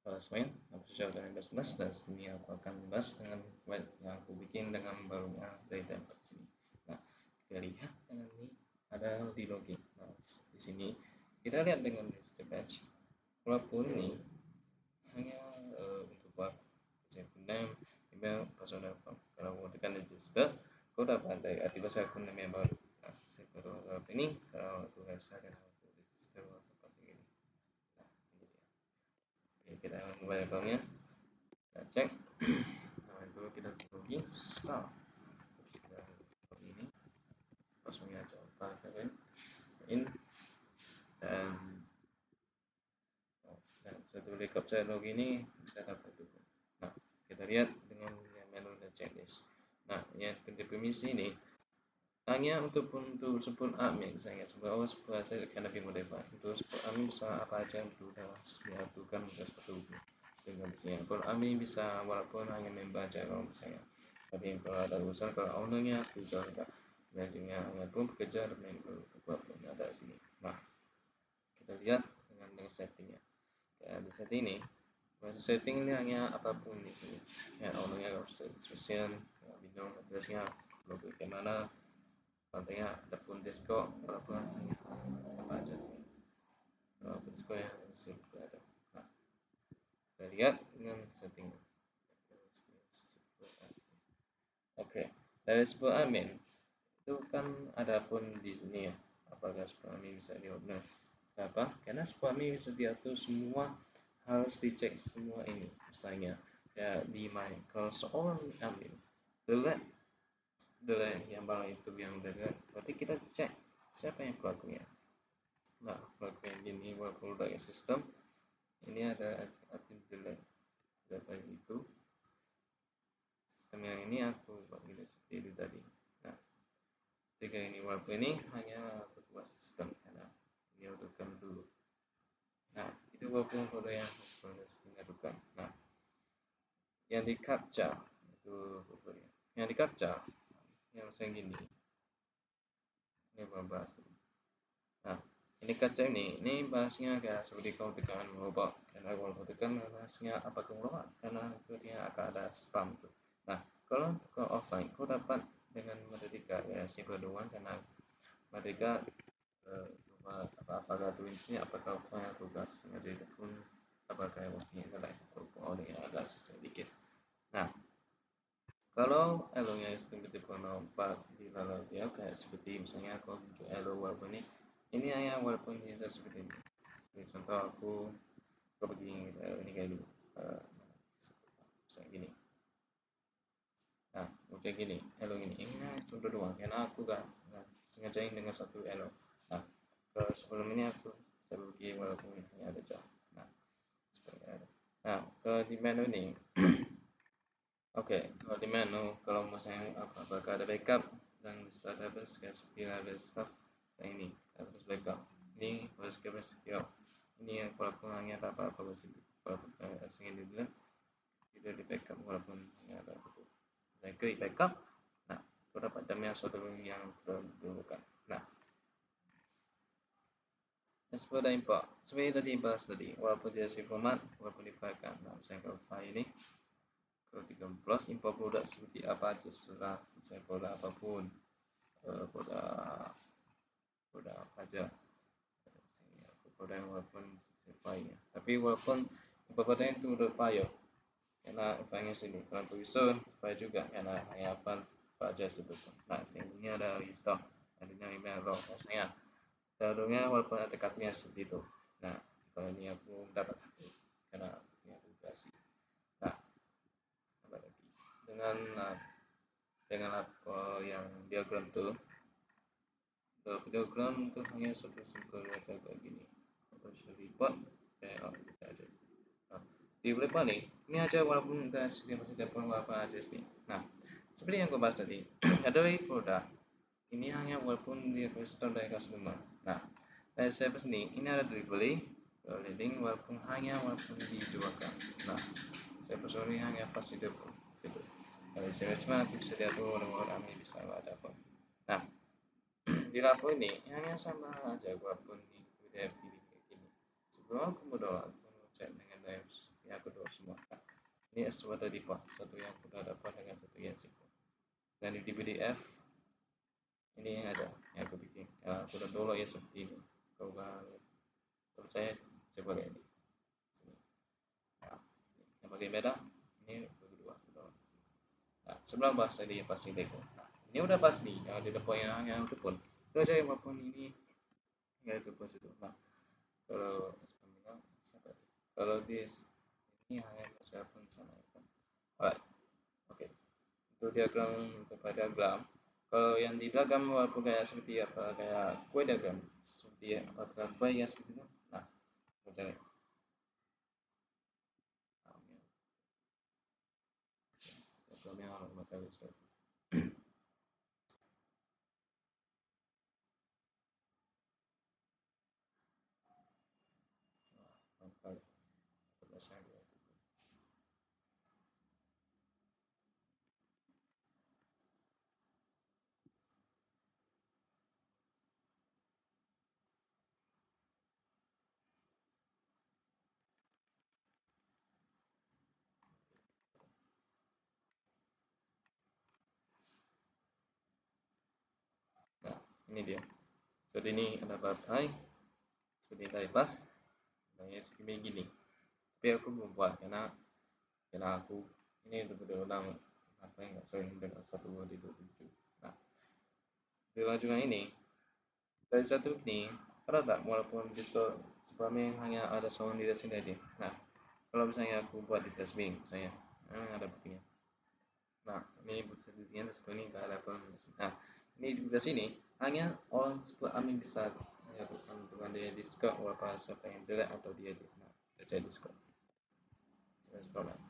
Halo semuanya, aku Syahdan dari Basnas dan sini aku akan membahas dengan web yang aku bikin dengan barunya dari template sini. Nah, kita lihat dengan ini ada di login. Nah, di sini kita lihat dengan step page. Walaupun ini hanya untuk buat username, email, password dan form. Kalau mau tekan register, kau dapat dari aktivasi akun yang baru. Nah, saya baru ini kalau aku rasa dan aku register aku pasti ini. Nah, ini dia. Oke, kita mulai akunnya. Kita cek. Nah, itu kita login start. Kita ini langsung aja pakai in dan satu kali captcha login ini bisa dapat itu. Nah, kita lihat dengan menu dan checklist. Nah, yang penting permisi ini hanya untuk support admin misalnya sebelum saya akan lebih modify untuk support admin bisa apa aja yang perlu diaturkan mudah seperti itu dengan misalnya kalau admin bisa walaupun hanya member aja kalau misalnya tapi kalau ada urusan kalau ownernya setuju enggak manajernya pun bekerja dan member pun ada di sini. Nah, kita lihat dengan settingnya ya di setting ini proses setting ini hanya apapun di sini ya ownernya kalau spesial bidang addressnya logo gimana kontennya ataupun disco walaupun apa aja sih walaupun disco yang sudah ada. Nah, kita lihat dengan setting. Oke, dari sebuah admin itu kan ada pun di sini ya apakah sebuah admin bisa diorder apa karena sebuah admin bisa diatur semua harus dicek semua ini misalnya ya di main kalau seorang admin delete yang bawah itu yang delete berarti kita cek siapa yang pelakunya. Nah, pelaku yang gini walaupun udah sistem ini ada admin delete data itu sistem yang ini aku buat gitu seperti itu tadi. Nah, jika ini walaupun ini hanya berbuat sistem karena ini utuhkan dulu. Nah, itu walaupun kode yang harus diadukan. Nah, yang di captcha itu kodenya yang di captcha yang saya gini ini bahas. Nah, ini captcha ini bahasnya kayak seperti kau tekan merubah karena kalau kau tekan bahasnya apa kau merubah karena itu dia akan ada spam tuh. Nah, kalau kau offline kau dapat dengan metodika ya simple doang karena metodika apakah tulisnya apakah offline tugas jadi pun apakah waktunya lain walaupun orangnya agak sedikit. Nah, kalau elo-nya seperti penampak di lalu dia kayak seperti misalnya aku untuk elo walaupun ini hanya walaupun bisa seperti ini. Seperti contoh aku begini ini kayak dulu misalnya gini. Nah, udah gini, elo ini contoh doang karena aku gak sengajain dengan satu elo. Nah, kalau sebelum ini aku saya bagi walaupun ini ada jauh. Nah, seperti ada. Nah, ke di menu ini oke, kalau di menu, kalau mau saya apakah ada backup dan setelah database kayak seperti database stuff, saya ini database backup. Ini harus ya. Ini yang walaupun hanya ada apa-apa sih, walaupun asing ini bilang tidak di backup walaupun hanya ada betul. Saya klik backup. Nah, itu dapat jamnya suatu yang sudah didulukan. Nah, seperti import. Sebenarnya tadi bahas tadi, walaupun CSV format, walaupun di file kan. Nah, misalnya kalau file ini kalau 13 import produk seperti apa aja setelah misalnya produk apapun produk produk apa aja produk yang walaupun file tapi walaupun produk itu udah file karena filenya sini kalau tulisan file juga karena hanya apa aja sebetulnya. Nah ini ada list adanya email log maksudnya seharusnya walaupun ada kartunya seperti itu. Nah kalau ini aku dapat karena ini aku kasih. Nah apa lagi dengan dengan apa yang diagram tuh diagram itu hanya satu simpel aja kayak gini terus report kayak bisa aja nah, di report nih ini aja walaupun kita masih dapat apa aja sih. Nah seperti yang gue bahas tadi ada produk ini hanya walaupun dia custom dari customer. Nah dari service ini ada delivery leading walaupun walaupun dijualkan. Nah service ini hanya pasti default gitu. Dari service nanti bisa diatur orang-orang ini bisa ada apa. Nah di lapo ini hanya sama aja walaupun di PDF ini kayak gini sebelum aku download aku cek dengan pihak Ini sudah di satu yang sudah dapat dengan satu yang simple. Dan di PDF ini ada yang aku bikin. Ya, aku udah download ya seperti ini. Kalau saya coba lihat ini. Nah, yang pakai beda ini kedua. Nah, sebelum bahas tadi yang pasti deko. Nah, ini udah pas nih yang di depan yang itu pun. Kalau saya maupun ini ya itu pun situ. Nah, kalau kalau di ini hanya saya pun sama itu. Alright, oke. Untuk diagram untuk diagram. Kalau yang di diagram walaupun kayak seperti apa kayak kue diagram seperti apakah kue yang seperti itu. Nah, kita lihat. Diagramnya harus pakai seperti apa? Nah, ini dia. Jadi ini ada partai seperti tadi pas. Nah, ini seperti gini. Tapi aku belum buat karena aku ini betul-betul ulang apa yang nggak sering dengan satu di 27. Nah, di lanjutan ini dari satu ini ada tak walaupun itu sebelumnya hanya ada sound di sini aja. Nah, kalau misalnya aku buat di tasbih misalnya, ada buktinya. Nah, ini buktinya seperti ini nggak ada apa. Nah, ini di sini hanya orang sebut amin bisa menyatukan dengan dia Discord walaupun siapa yang delete atau dia di. Nah, kita cari Discord. Discord lah.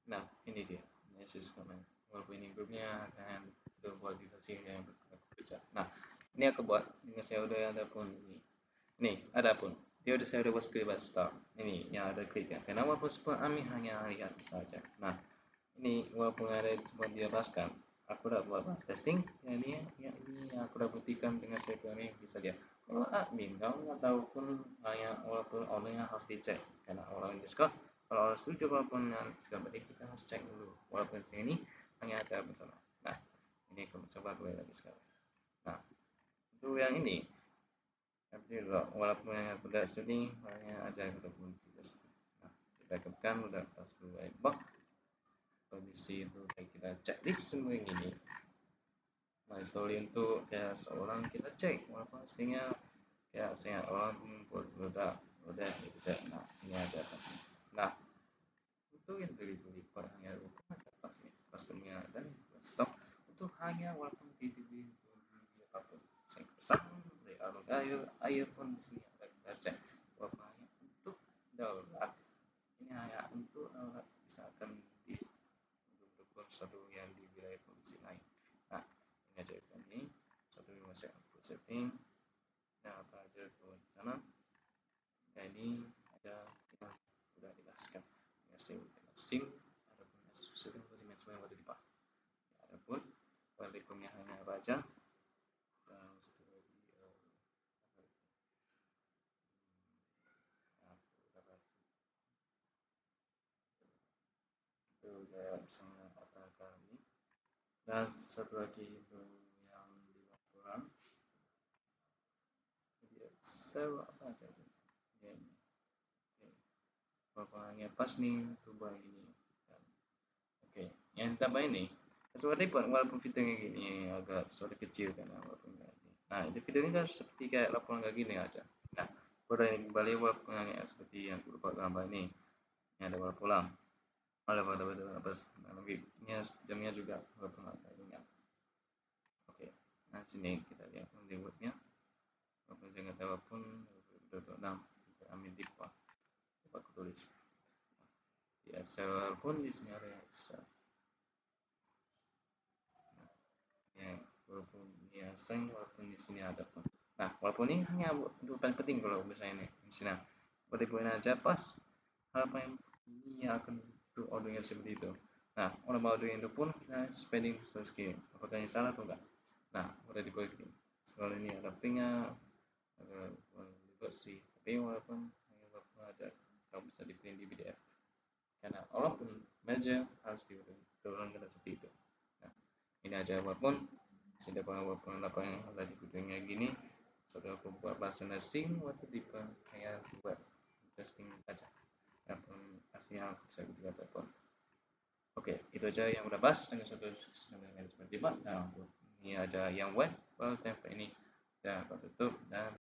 Nah, ini dia. Yesus comment. Walaupun ini grupnya dan itu buat di versi yang bekerja. Nah, ini aku buat dengan saya udah ada pun ini. Nih, ada pun. Dia udah saya udah buat script start. Ini yang ada klik ya. Kenapa pun semua kami hanya lihat saja. Nah, ini walaupun ada semua dia bahaskan, aku udah buat bahas testing. Ini yang aku udah buktikan dengan saya ini bisa dia. Kalau admin, kamu nggak tahu pun hanya walaupun orangnya harus dicek karena orang Discord. Kalau orang setuju walaupun yang Discord berarti kita harus cek dulu. Walaupun ini hanya acara bersama. Nah, ini aku coba gue lagi sekarang. Nah, untuk yang ini, tapi walaupun yang pada sini hanya ada kita pun nah, kita backup udah pas dulu box kondisi itu kayak kita cek list semua yang ini. Nah, story untuk kayak seorang kita cek walaupun pastinya ya misalnya orang udah gitu kan. Nah, ini ada pasnya. Nah, untuk yang delivery hanya ada pasnya customnya dan stok itu hanya walaupun di apapun saya pesan dari ayo pun di sini ada kita cek walaupun hanya untuk darurat ini hanya untuk misalkan di mendukung satu yang di wilayah provinsi lain. Nah, ini aja ini satu yang saya upload setting dan apa aja ke sana. Nah, ini ada yang sudah dijelaskan sim ada punya sistem semua yang ada di pak ada pun walaupun hanya baca dan satu lagi itu kayak misalnya apa kali dan satu lagi itu yang di laporan jadi saya apa aja ya ini bapaknya pas nih coba ini oke yang tambah ini seperti pun walaupun videonya gini agak suara kecil kan walaupun ini nah ini videonya kan seperti kayak laporan kayak gini aja nah pada ini kembali walaupun seperti yang berupa gambar ini ini ada walaupun pulang ada pada apa lebihnya jamnya juga walaupun agak ingat Nah, sini kita lihat di webnya. Walaupun saya nggak tahu pun 2026 Amin Dipa. Coba aku tulis. Ya, walaupun di sini ada ya, walaupun ya sayang walaupun di sini ada pun. Nah, walaupun ini hanya paling penting kalau misalnya ini di sini. Boleh aja pas apa yang ini akan tuh ordernya seperti itu. Nah, orang mau order itu pun kita spending sekian. Apakah ini salah atau enggak? Nah, udah dikoreksi. Soal ini ada pinknya, ada bersih. Tapi walaupun ada, kamu bisa dipilih di PDF. Karena walaupun meja harus diturunkan seperti itu. Nah, ini aja walaupun sudah walaupun apa yang ada di videonya gini, sudah aku buat bahasa nursing waktu di kayak buat testing aja. Walaupun aslinya aku bisa juga telepon. Oke, itu aja yang udah bahas dengan satu manajemen debat. Nah, ini ada yang web, template ini dan tutup dan